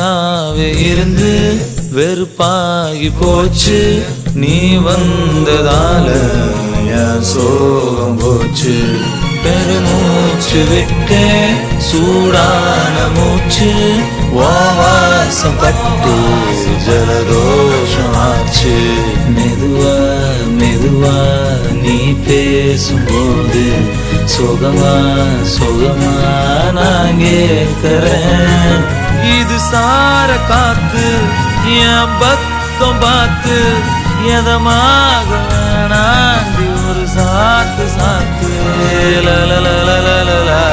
வெறுப்பாவே இருந்து வெறுப்பாகி போச்சு. நீ வந்ததால என் சோகம் போச்சு. பெருமூச்சு விட்டே சூடான மூச்சு. வாசம் பட்டு ஜலதோஷம் ஆச்சு. மெதுவா மெதுவா நீ பேசும்போது சுகமா சுகமா நான் கேட்கிறேன். இது சார காத்து என் பக்கம் பார்த்து எதமாக வேணாண்டி ஒரு சாத்து சாத்து. லலலலலலலா